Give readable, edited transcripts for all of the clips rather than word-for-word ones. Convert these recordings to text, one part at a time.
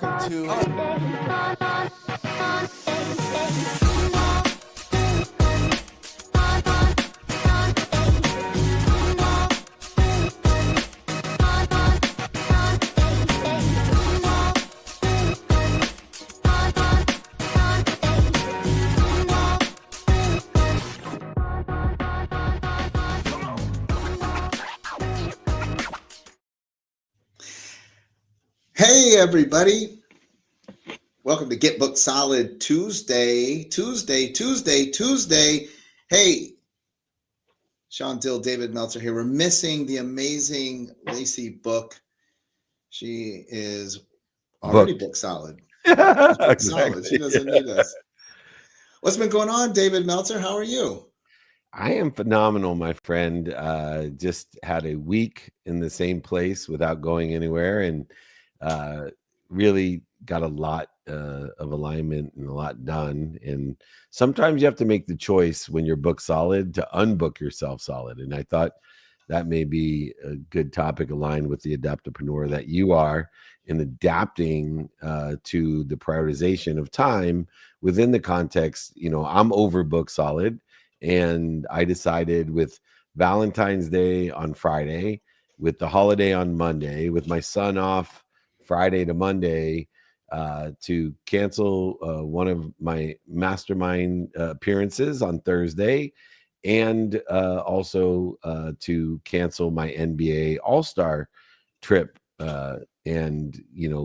Welcome to Hey everybody. Welcome to Get Booked Solid Tuesday. Hey, Shawn, David, Meltzer here. We're missing the amazing Lacey Book. She is already booked solid. Booked solid. She doesn't need us. What's been going on, David Meltzer? How are you? I am phenomenal, my friend. Just had a week in the same place without going anywhere, and really got a lot of alignment and a lot done. And sometimes you have to make the choice when you're booked solid to unbook yourself solid. And I thought that may be a good topic aligned with the adaptopreneur that you are in adapting to the prioritization of time within the context. I'm overbooked solid. And I decided with Valentine's Day on Friday, with the holiday on Monday, with my son off Friday to Monday, to cancel one of my mastermind appearances on Thursday, and also to cancel my NBA All-Star trip. And,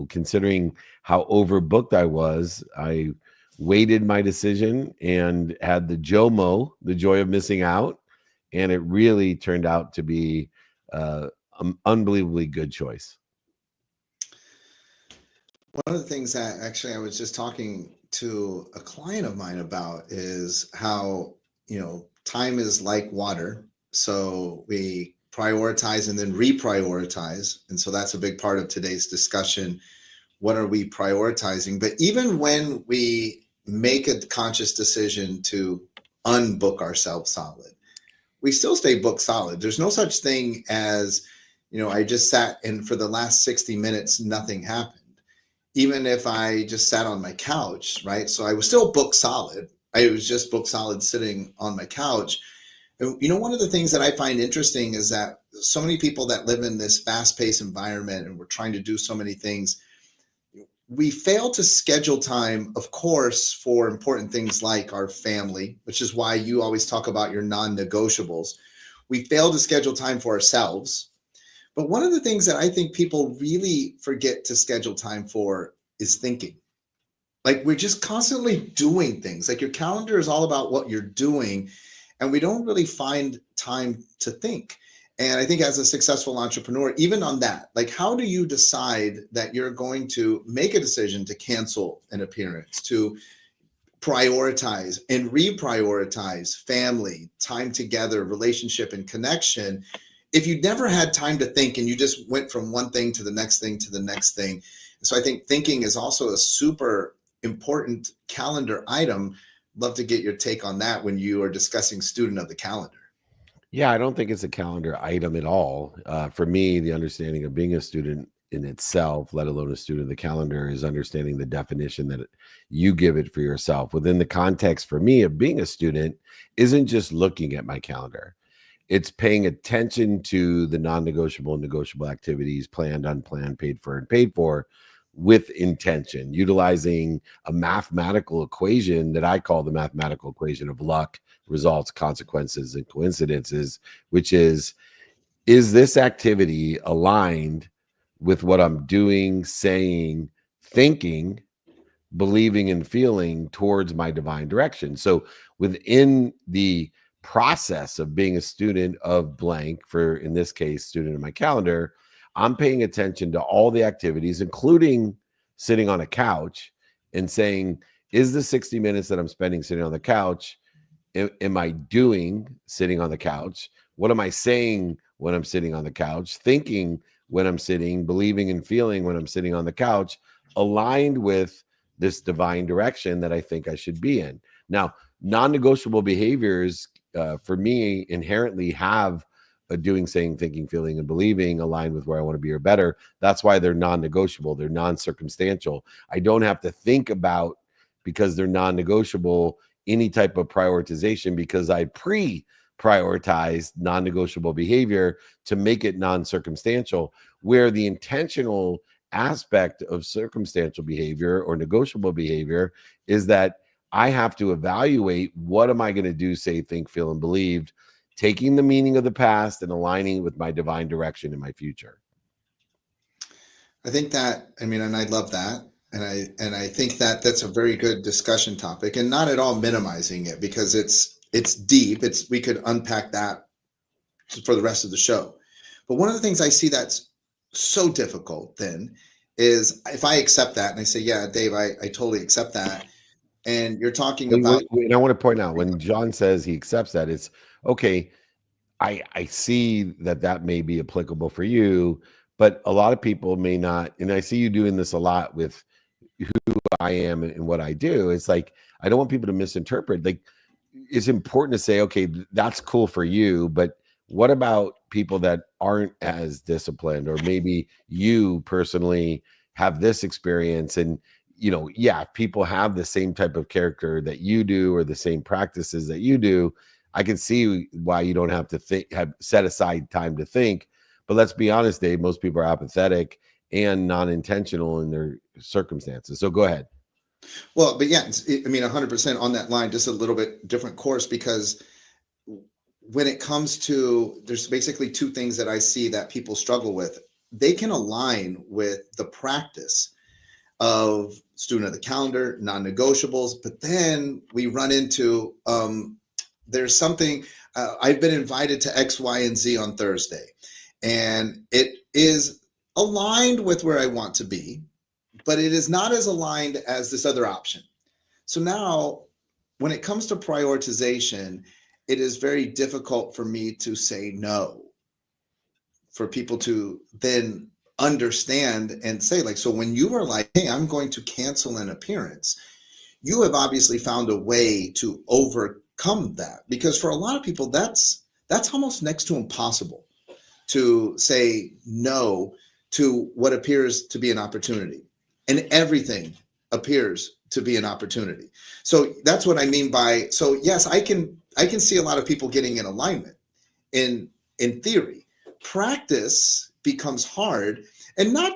considering how overbooked I was, I weighted my decision and had the JOMO, the joy of missing out. And it really turned out to be an unbelievably good choice. One of the things that actually I was just talking to a client of mine about is how, time is like water. So we prioritize and then reprioritize. And so that's a big part of today's discussion. What are we prioritizing? But even when we make a conscious decision to unbook ourselves solid, we still stay booked solid. There's no such thing as, I just sat and for the last 60 minutes, nothing happened. Even if I just sat on my couch, right? So I was still booked solid. I was just booked solid sitting on my couch. And, one of the things that I find interesting is that so many people that live in this fast-paced environment and we're trying to do so many things, we fail to schedule time, of course, for important things like our family, which is why you always talk about your non-negotiables. We fail to schedule time for ourselves. But one of the things that I think people really forget to schedule time for is thinking. Like we're just constantly doing things. Like your calendar is all about what you're doing, and we don't really find time to think. And I think as a successful entrepreneur, even on that, like how do you decide that you're going to make a decision to cancel an appearance, to prioritize and reprioritize family, time together, relationship, and connection, if you never had time to think and you just went from one thing to the next thing to the next thing? So I think thinking is also a super important calendar item. Love to get your take on that when you are discussing student of the calendar. Yeah, I don't think it's a calendar item at all. For me, the understanding of being a student in itself, let alone a student of the calendar, is understanding the definition that you give it for yourself. Within the context for me of being a student isn't just looking at my calendar. It's paying attention to the non-negotiable and negotiable activities, planned, unplanned, paid for, and paid for, with intention, utilizing a mathematical equation that I call the mathematical equation of luck, results, consequences, and coincidences, which is this activity aligned with what I'm doing, saying, thinking, believing, and feeling towards my divine direction? So within the process of being a student of blank, for in this case, student of my calendar, I'm paying attention to all the activities, including sitting on a couch, and saying, is the 60 minutes that I'm spending sitting on the couch, am I doing sitting on the couch? What am I saying when I'm sitting on the couch? Thinking when I'm sitting, believing and feeling when I'm sitting on the couch, aligned with this divine direction that I think I should be in. Now, non-negotiable behaviors for me inherently have doing, saying, thinking, feeling, and believing align with where I want to be or better. That's why they're non-negotiable. They're non-circumstantial. I don't have to think about, because they're non-negotiable, any type of prioritization, because I prioritized non-negotiable behavior to make it non-circumstantial, where the intentional aspect of circumstantial behavior or negotiable behavior is that I have to evaluate, what am I going to do, say, think, feel, and believe, taking the meaning of the past and aligning with my divine direction in my future. I think that, I mean, and I love that. And I think that that's a very good discussion topic, and not at all minimizing it, because it's deep. We could unpack that for the rest of the show. But one of the things I see that's so difficult then is if I accept that and I say, yeah, Dave, I totally accept that. And you're talking about. And I want to point out, when John says he accepts that, it's okay. I see that may be applicable for you, but a lot of people may not. And I see you doing this a lot with who I am and what I do. It's like, I don't want people to misinterpret. Like, it's important to say, okay, that's cool for you, but what about people that aren't as disciplined, or maybe you personally have this experience? And, yeah, people have the same type of character that you do, or the same practices that you do. I can see why you don't have to have set aside time to think. But let's be honest, Dave, most people are apathetic and non-intentional in their circumstances. So go ahead. Well, but yeah, I mean, 100% on that line, just a little bit different course, because when it comes to, there's basically two things that I see that people struggle with. They can align with the practice of student of the calendar, non-negotiables, but then we run into, there's something, I've been invited to X, Y, and Z on Thursday, and it is aligned with where I want to be, but it is not as aligned as this other option. So now, when it comes to prioritization, it is very difficult for me to say no, for people to then understand and say, like, so when you were like, hey, I'm going to cancel an appearance, you have obviously found a way to overcome that, because for a lot of people, that's almost next to impossible to say no to what appears to be an opportunity, and everything appears to be an opportunity. So that's what I mean by, so yes, I can see a lot of people getting in alignment in theory. Practice becomes hard, and not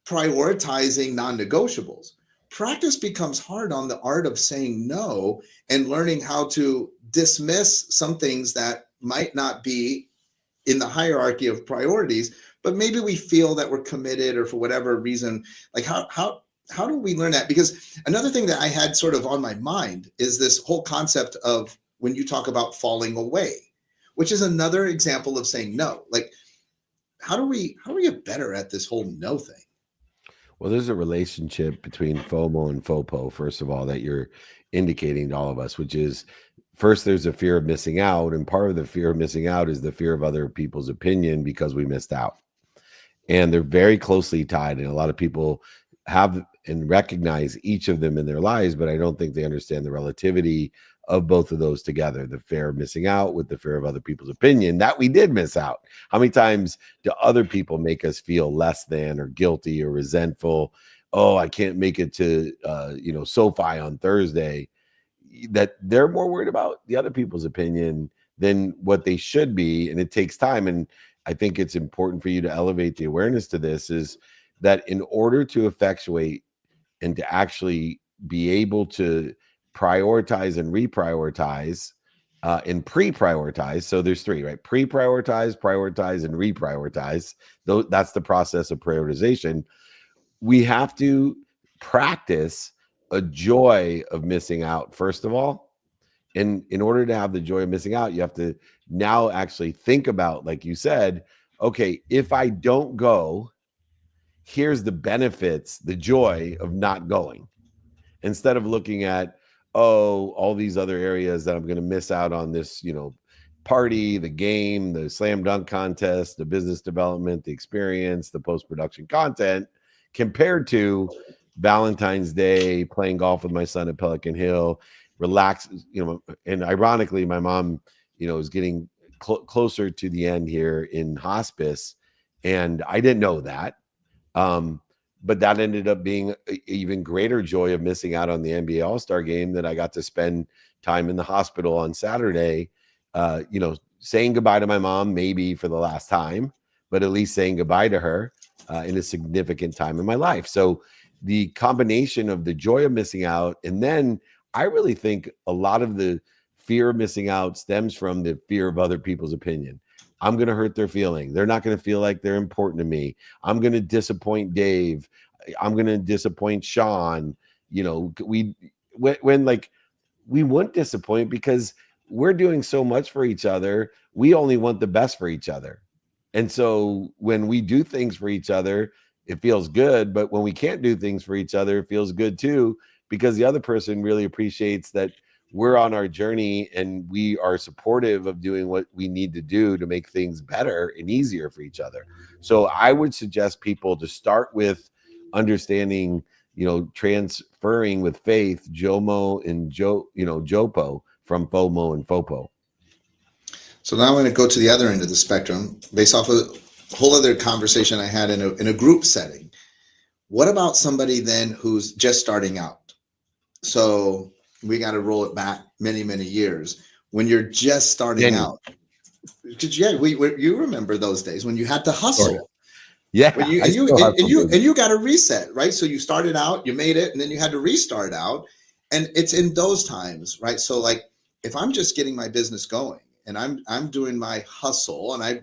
prioritizing non-negotiables. Practice becomes hard on the art of saying no, and learning how to dismiss some things that might not be in the hierarchy of priorities, but maybe we feel that we're committed, or for whatever reason. Like, how do we learn that? Because another thing that I had sort of on my mind is this whole concept of, when you talk about falling away, which is another example of saying no. Like, how do we get better at this whole no thing? Well, there's a relationship between FOMO and FOPO, first of all, that you're indicating to all of us, which is, first, there's a fear of missing out. And part of the fear of missing out is the fear of other people's opinion, because we missed out. And they're very closely tied. And a lot of people have and recognize each of them in their lives, but I don't think they understand the relativity of both of those together. The fear of missing out with the fear of other people's opinion, that we did miss out. How many times do other people make us feel less than, or guilty, or resentful? Oh, I can't make it to, SoFi on Thursday. That they're more worried about the other people's opinion than what they should be. And it takes time. And I think it's important for you to elevate the awareness to this, is that in order to effectuate and to actually be able to prioritize and reprioritize and pre-prioritize. So there's three, right? Pre-prioritize, prioritize, and reprioritize. That's the process of prioritization. We have to practice a joy of missing out, first of all. And in order to have the joy of missing out, you have to now actually think about, like you said, okay, if I don't go, here's the benefits, the joy of not going. Instead of looking at, oh, all these other areas that I'm going to miss out on, this, party, the game, the slam dunk contest, the business development, the experience, the post-production content, compared to Valentine's Day, playing golf with my son at Pelican Hill, relax, and ironically, my mom, is getting closer to the end here in hospice, and I didn't know that. But that ended up being an even greater joy of missing out on the NBA All-Star game, that I got to spend time in the hospital on Saturday, saying goodbye to my mom, maybe for the last time, but at least saying goodbye to her in a significant time in my life. So the combination of the joy of missing out, and then I really think a lot of the fear of missing out stems from the fear of other people's opinion. I'm going to hurt their feeling. They're not going to feel like they're important to me. I'm going to disappoint Dave. I'm going to disappoint Shawn. We wouldn't disappoint, because we're doing so much for each other. We only want the best for each other. And so when we do things for each other, it feels good. But when we can't do things for each other, it feels good too, because the other person really appreciates that we're on our journey and we are supportive of doing what we need to do to make things better and easier for each other. So I would suggest people to start with understanding, transferring with faith, JOMO and JOPO from FOMO and FOPO. So now I'm going to go to the other end of the spectrum based off of a whole other conversation I had in a group setting. What about somebody then who's just starting out? So we got to roll it back many, many years when you're just starting out. Because you remember those days when you had to hustle. Yeah, and you got to reset, right? So you started out, you made it, and then you had to restart out, and it's in those times, right? So like, if I'm just getting my business going and I'm doing my hustle, and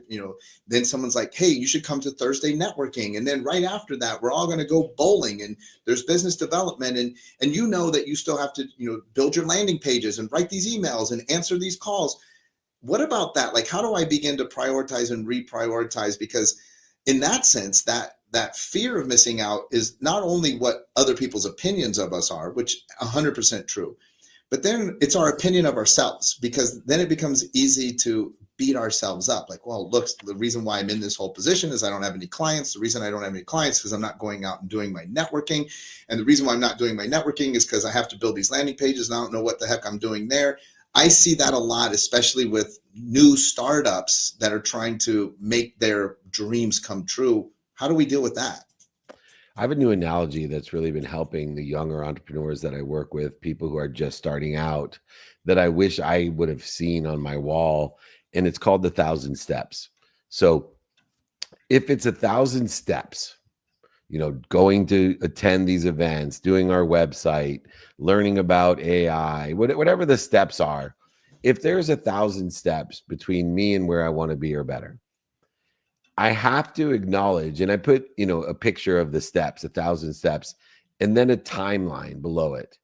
then someone's like, hey, you should come to Thursday networking, and then right after that, we're all going to go bowling, and there's business development, and that you still have to build your landing pages and write these emails and answer these calls. What about that? Like, how do I begin to prioritize and reprioritize? Because in that sense, that fear of missing out is not only what other people's opinions of us are, which 100% true, but then it's our opinion of ourselves, because then it becomes easy to beat ourselves up. Like, well, look, the reason why I'm in this whole position is I don't have any clients. The reason I don't have any clients is because I'm not going out and doing my networking. And the reason why I'm not doing my networking is because I have to build these landing pages and I don't know what the heck I'm doing there. I see that a lot, especially with new startups that are trying to make their dreams come true. How do we deal with that? I have a new analogy that's really been helping the younger entrepreneurs that I work with, people who are just starting out, that I wish I would have seen on my wall. And it's called the 1,000 steps. So if it's 1,000 steps, going to attend these events, doing our website, learning about AI, whatever the steps are, if there's 1,000 steps between me and where I want to be or better, I have to acknowledge, and I put, a picture of the steps, 1,000 steps, and then a timeline below it.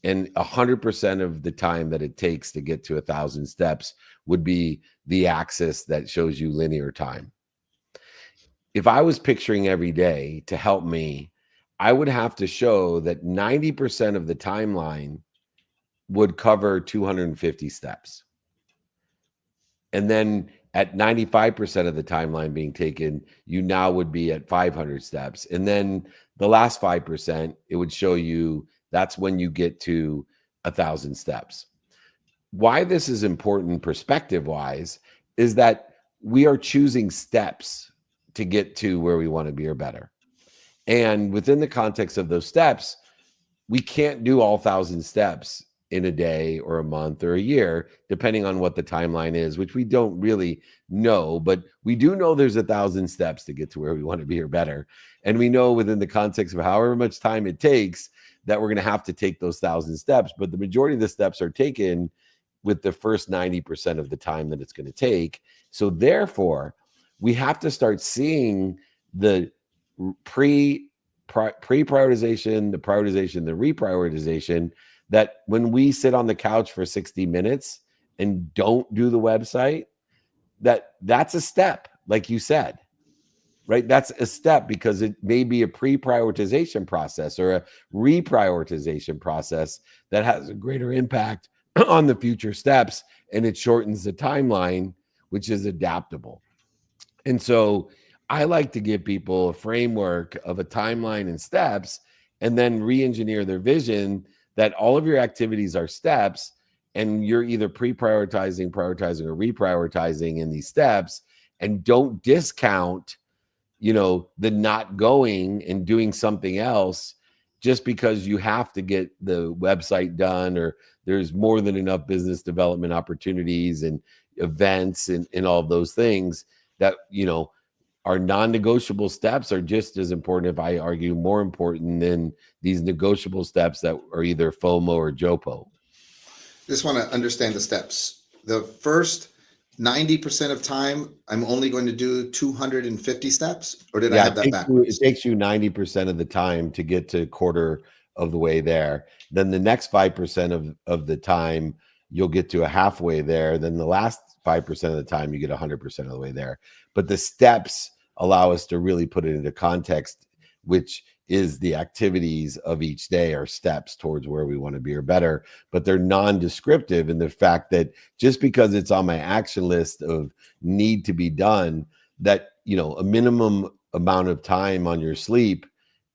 And 100% of the time that it takes to get to 1,000 steps would be the axis that shows you linear time. If I was picturing every day to help me, I would have to show that 90% of the timeline would cover 250 steps. And then at 95% of the timeline being taken, you now would be at 500 steps. And then the last 5%, it would show you that's when you get to 1,000 steps. Why this is important perspective-wise is that we are choosing steps to get to where we want to be or better. And within the context of those steps, we can't do all 1,000 steps in a day or a month or a year, depending on what the timeline is, which we don't really know, but we do know there's 1,000 steps to get to where we want to be or better. And we know within the context of however much time it takes that we're going to have to take those 1,000 steps, but the majority of the steps are taken with the first 90% of the time that it's going to take. So therefore, we have to start seeing the pre-prioritization, the prioritization, the reprioritization, that when we sit on the couch for 60 minutes and don't do the website, that's a step, like you said, right? That's a step because it may be a pre-prioritization process or a reprioritization process that has a greater impact on the future steps, and it shortens the timeline, which is adaptable. And so I like to give people a framework of a timeline and steps, and then re-engineer their vision that all of your activities are steps, and you're either pre-prioritizing, prioritizing, or reprioritizing in these steps, and don't discount, the not going and doing something else just because you have to get the website done, or there's more than enough business development opportunities and events and all of those things that, our non-negotiable steps are just as important, if I argue more important than these negotiable steps that are either FOMO or JOPO. Just want to understand the steps. The first 90% of time, I'm only going to do 250 steps, or did I have that backwards? It takes you 90% of the time to get to a quarter of the way there. Then the next 5% of the time, you'll get to a halfway there. Then the last 5% of the time, you get 100% of the way there. But the steps allow us to really put it into context, which is the activities of each day are steps towards where we want to be or better, but they're non-descriptive in the fact that just because it's on my action list of need to be done, that, a minimum amount of time on your sleep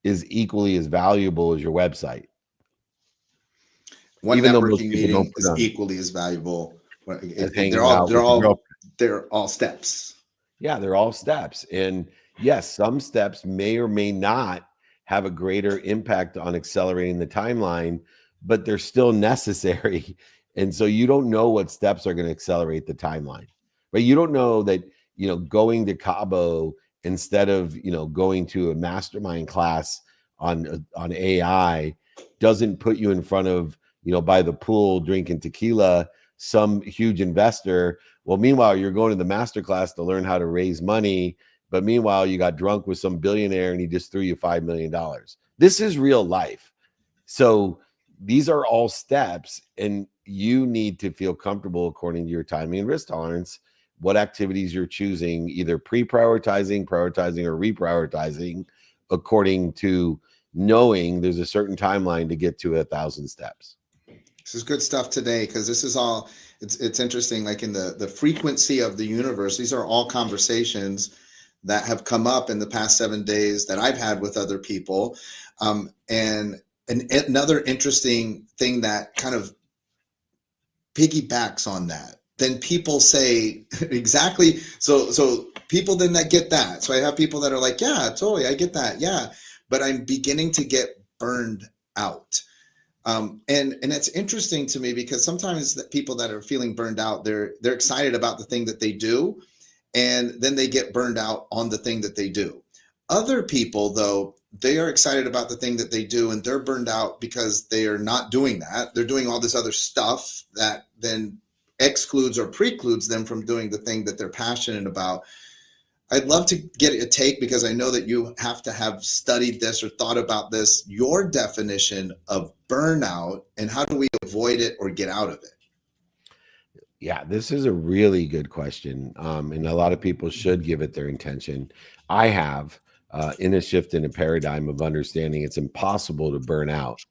is equally as valuable as your website. One networking meeting is equally as valuable. They're all steps. Yeah, they're all steps. And yes, some steps may or may not have a greater impact on accelerating the timeline, but they're still necessary. And so you don't know what steps are going to accelerate the timeline. But you don't know that, going to Cabo instead of, going to a mastermind class on AI doesn't put you in front of, by the pool drinking tequila, some huge investor. Well, meanwhile, you're going to the master class to learn how to raise money. But meanwhile, you got drunk with some billionaire and he just threw you $5 million. This is real life. So these are all steps, and you need to feel comfortable according to your timing and risk tolerance, what activities you're choosing, either pre-prioritizing, prioritizing, or reprioritizing according to knowing there's a certain timeline to get to 1,000 steps. This is good stuff today, because this is all, it's interesting, like in the frequency of the universe, these are all conversations that have come up in the past 7 days that I've had with other people. And another interesting thing that kind of piggybacks on that, then people say exactly, so people then that get that. So I have people that are like, yeah, totally, I get that. Yeah. But I'm beginning to get burned out. And it's interesting to me, because sometimes the people that are feeling burned out, they're excited about the thing that they do, and then they get burned out on the thing that they do. Other people, though, they are excited about the thing that they do, and they're burned out because they are not doing that. They're doing all this other stuff that then excludes or precludes them from doing the thing that they're passionate about. I'd love to get a take, because I know that you have to have studied this or thought about this, your definition of burnout, and how do we avoid it or get out of it? Yeah, this is a really good question. And a lot of people should give it their intention. I have, in a shift in a paradigm of understanding it's impossible to burn out.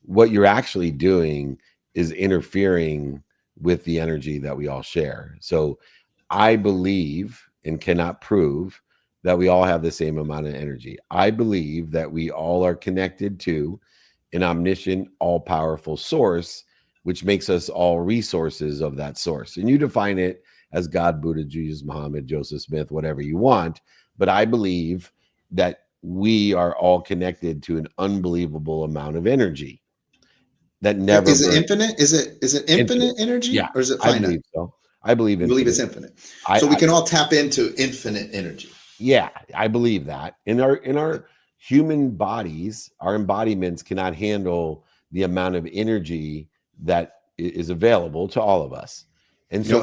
What you're actually doing is interfering with the energy that we all share. So I believe, and cannot prove, that we all have the same amount of energy. I believe that we all are connected to an omniscient, all-powerful source, which makes us all resources of that source. And you define it as God, Buddha, Jesus, Muhammad, Joseph Smith, whatever you want. But I believe that we are all connected to an unbelievable amount of energy that never is it infinite? Is it infinite energy? Yeah, or is it finite? I believe so. I believe it's infinite. So we can all tap into infinite energy. Yeah, I believe that. In our human bodies, our embodiments cannot handle the amount of energy that is available to all of us, and so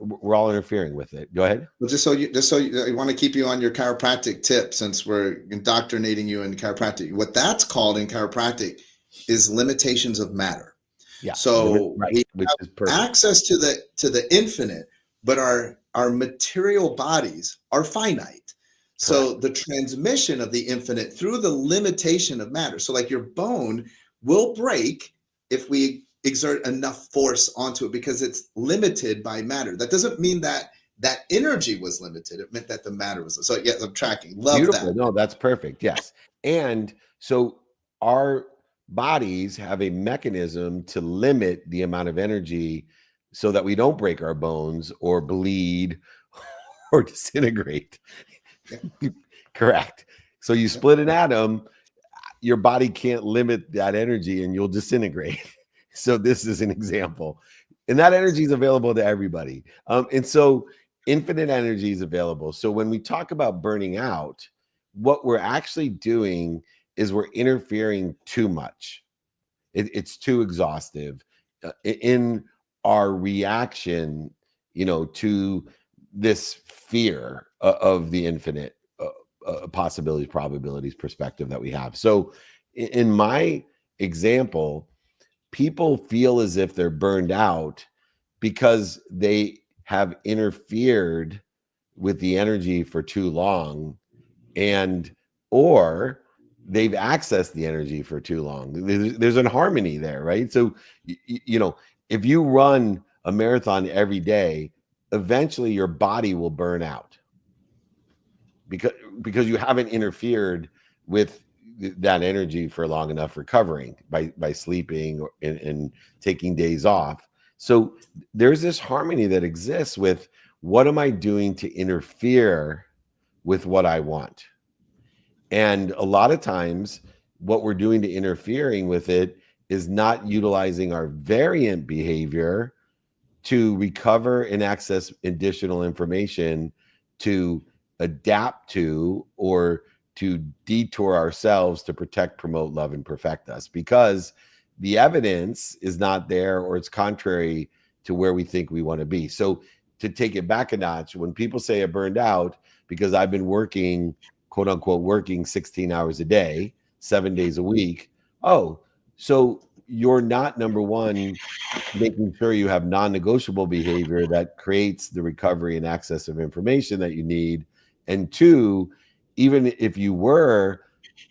we're all interfering with it. Go ahead. Well, I want to keep you on your chiropractic tip, since we're indoctrinating you in chiropractic. What that's called in chiropractic is limitations of matter. Yeah. So we have access to the infinite, but our material bodies are finite. So the transmission of the infinite through the limitation of matter. So like your bone will break if we exert enough force onto it, because it's limited by matter. That doesn't mean that energy was limited. It meant that the matter was. So yes, I'm tracking. Love Beautiful. That. No, that's perfect. Yes. And so our bodies have a mechanism to limit the amount of energy so that we don't break our bones or bleed or disintegrate. Yeah. Correct. So you Yeah. split an atom, your body can't limit that energy and you'll disintegrate. So this is an example. And that energy is available to everybody. And so infinite energy is available. So when we talk about burning out, what we're actually doing is we're interfering too much. It's too exhaustive in our reaction, to this fear of the infinite possibilities, probabilities perspective that we have. So in my example, people feel as if they're burned out because they have interfered with the energy for too long, and or they've accessed the energy for too long. There's an harmony there, right? So if you run a marathon every day, eventually your body will burn out because you haven't interfered with that energy for long enough recovering by sleeping and taking days off. So there's this harmony that exists with what am I doing to interfere with what I want. And a lot of times what we're doing to interfering with it is not utilizing our variant behavior to recover and access additional information to adapt to or to detour ourselves to protect, promote, love, and perfect us, because the evidence is not there or it's contrary to where we think we want to be. So to take it back a notch, when people say I burned out because I've been working, quote unquote, working 16 hours a day, 7 days a week. Oh, so you're not, number one, making sure you have non-negotiable behavior that creates the recovery and access of information that you need. And two, even if you were,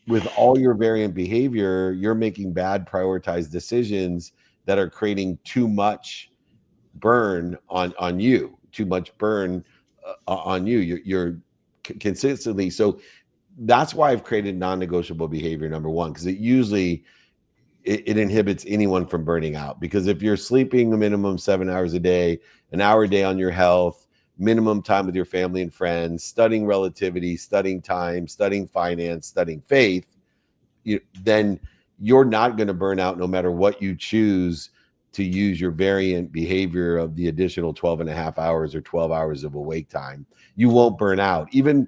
with all your variant behavior, you're making bad prioritized decisions that are creating too much burn on you, too much burn on you. You're consistently. So that's why I've created non-negotiable behavior, number one, because it inhibits anyone from burning out. Because if you're sleeping a minimum 7 hours a day, an hour a day on your health, minimum time with your family and friends, studying relativity, studying time, studying finance, studying faith, then you're not going to burn out no matter what you choose to use your variant behavior of the additional 12 and a half hours or 12 hours of awake time. You won't burn out. Even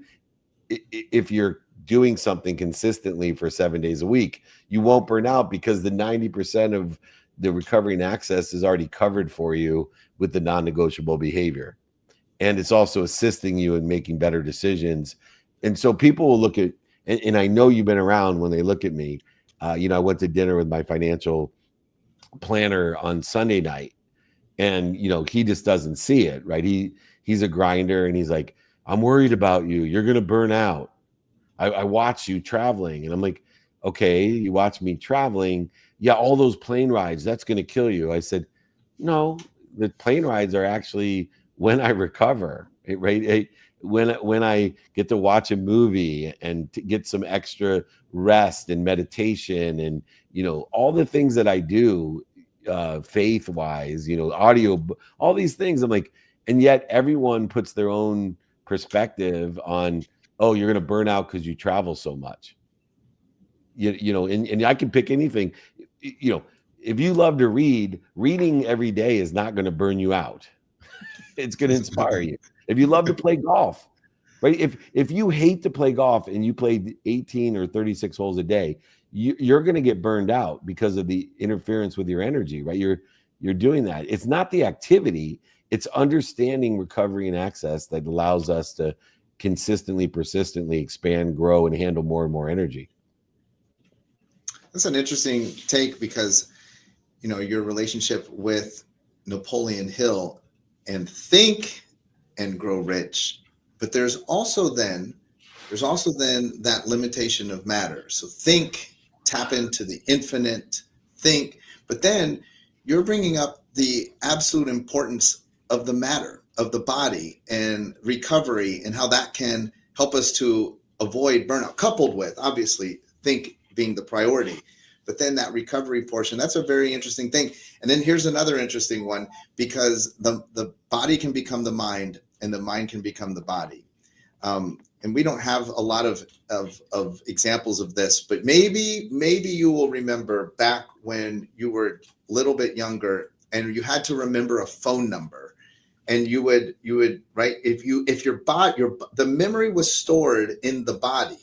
if you're doing something consistently for 7 days a week, you won't burn out because the 90% of the recovery and access is already covered for you with the non-negotiable behavior. And it's also assisting you in making better decisions. And so people will look at, and I know you've been around when they look at me. I went to dinner with my financial planner on Sunday night, and he just doesn't see it, right? He's a grinder, and he's like, I'm worried about you. You're going to burn out. I watch you traveling. And I'm like, okay, you watch me traveling. Yeah, all those plane rides, that's going to kill you. I said, no, the plane rides are actually when I recover, right? When I get to watch a movie and to get some extra rest and meditation and, all the things that I do faith wise, audio, all these things. I'm like, and yet everyone puts their own perspective on, oh, you're going to burn out because you travel so much. And I can pick anything. If you love to read, reading every day is not going to burn you out. It's going to inspire you. If you love to play golf, right? If you hate to play golf and you play 18 or 36 holes a day, you're going to get burned out because of the interference with your energy, right? You're doing that. It's not the activity, it's understanding recovery and access that allows us to consistently, persistently expand, grow, and handle more and more energy. That's an interesting take because, your relationship with Napoleon Hill and Think and Grow Rich, but there's also then that limitation of matter. So think, tap into the infinite, think, but then you're bringing up the absolute importance of the matter, of the body and recovery and how that can help us to avoid burnout, coupled with obviously think being the priority. But then that recovery portion, that's a very interesting thing. And then here's another interesting one, because the body can become the mind and the mind can become the body. And we don't have a lot of examples of this, but maybe you will remember back when you were a little bit younger and you had to remember a phone number, and you would right, if your body, the memory was stored in the body,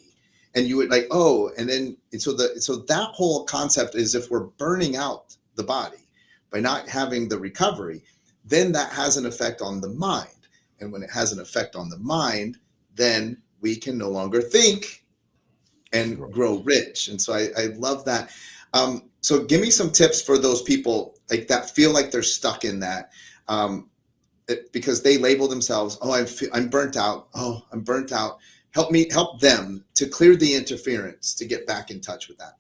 and you would like, oh, and then so that whole concept is, if we're burning out the body by not having the recovery, then that has an effect on the mind, and when it has an effect on the mind, then we can no longer think and grow rich. And so I love that. So give me some tips for those people like that feel like they're stuck in that, because they label themselves, oh, I'm burnt out. Oh, I'm burnt out. Help them to clear the interference to get back in touch with that.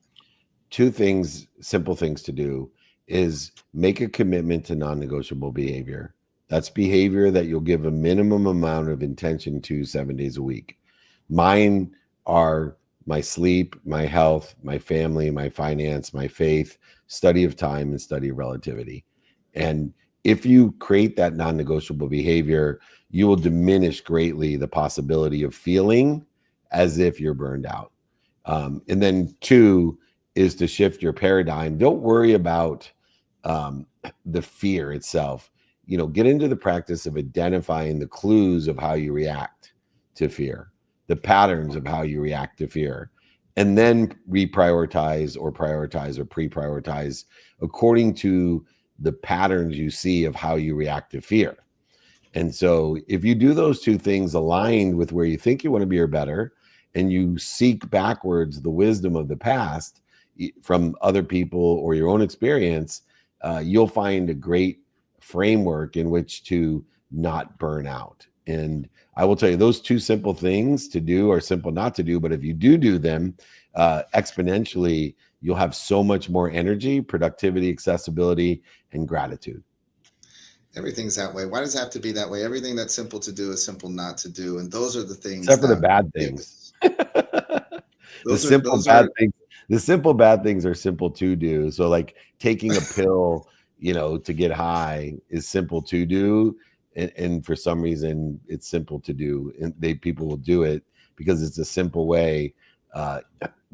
Two things, simple things to do, is make a commitment to non-negotiable behavior. That's behavior that you'll give a minimum amount of intention to 7 days a week. Mine are my sleep, my health, my family, my finance, my faith, study of time, and study of relativity. And if you create that non-negotiable behavior, you will diminish greatly the possibility of feeling as if you're burned out. And then two is to shift your paradigm. Don't worry about the fear itself. Get into the practice of identifying the clues of how you react to fear, the patterns of how you react to fear, and then reprioritize or prioritize or pre-prioritize according to the patterns you see of how you react to fear. And so if you do those two things aligned with where you think you want to be or better, and you seek backwards the wisdom of the past from other people or your own experience, you'll find a great framework in which to not burn out. And I will tell you, those two simple things to do are simple not to do, but if you do them exponentially, you'll have so much more energy, productivity, accessibility, and gratitude. Everything's that way. Why does it have to be that way? Everything that's simple to do is simple not to do. And those are the things, except for the bad things. The simple bad things are simple to do. So like taking a pill, to get high is simple to do. And for some reason it's simple to do, and people will do it because it's a simple way.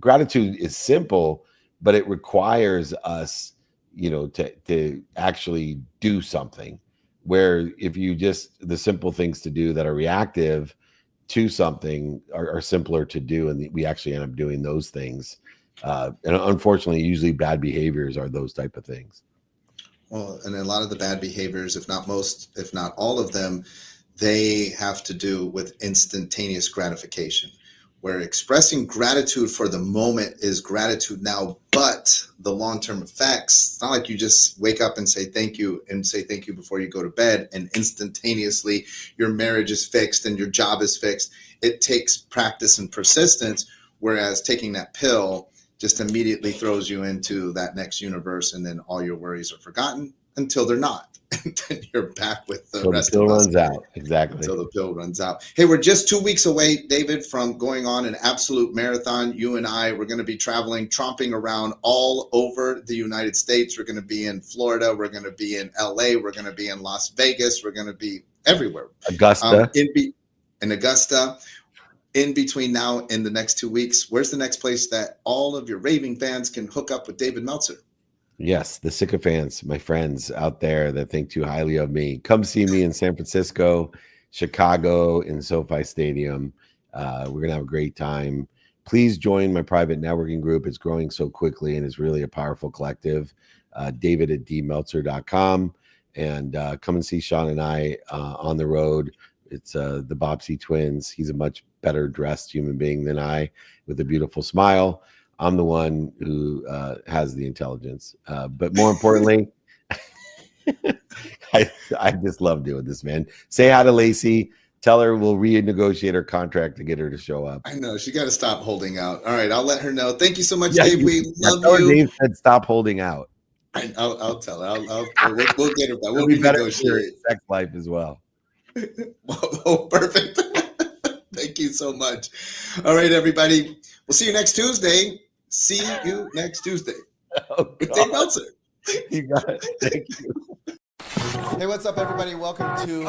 Gratitude is simple, but it requires us, to actually do something, where if you the simple things to do that are reactive to something are simpler to do. And we actually end up doing those things. And unfortunately, usually bad behaviors are those type of things. Well, and a lot of the bad behaviors, if not most, if not all of them, they have to do with instantaneous gratification, where expressing gratitude for the moment is gratitude now, but the long-term effects, it's not like you just wake up and say thank you before you go to bed and instantaneously your marriage is fixed and your job is fixed. It takes practice and persistence, whereas taking that pill just immediately throws you into that next universe, and then all your worries are forgotten until they're not. And then you're back with the rest of us. Until the pill runs out. Exactly. Until the pill runs out. Hey, we're just 2 weeks away, David, from going on an absolute marathon. You and I, we're going to be traveling, tromping around all over the United States. We're going to be in Florida. We're going to be in LA. We're going to be in Las Vegas. We're going to be everywhere. Augusta. In Augusta. In between now and the next 2 weeks, where's the next place that all of your raving fans can hook up with David Meltzer? Yes, the sycophants, my friends out there that think too highly of me. Come see me in San Francisco, Chicago, in SoFi Stadium. We're going to have a great time. Please join my private networking group. It's growing so quickly and it's really a powerful collective. David@dmeltzer.com. And come and see Shawn and I on the road. It's the Bobsey twins. He's a much better dressed human being than I, with a beautiful smile. I'm the one who has the intelligence. But more importantly, I just love doing this, man. Say hi to Lacey. Tell her we'll renegotiate her contract to get her to show up. I know. She got to stop holding out. All right. I'll let her know. Thank you so much, Dave. We love you. Dave said stop holding out. I'll tell her. We'll get her back. We'll renegotiate sex life as well. Oh, perfect. Thank you so much. All right, everybody. We'll see you next Tuesday. See you next Tuesday. Oh, with Dave God. Meltzer. You got it. Thank you. Hey, what's up, everybody? Welcome to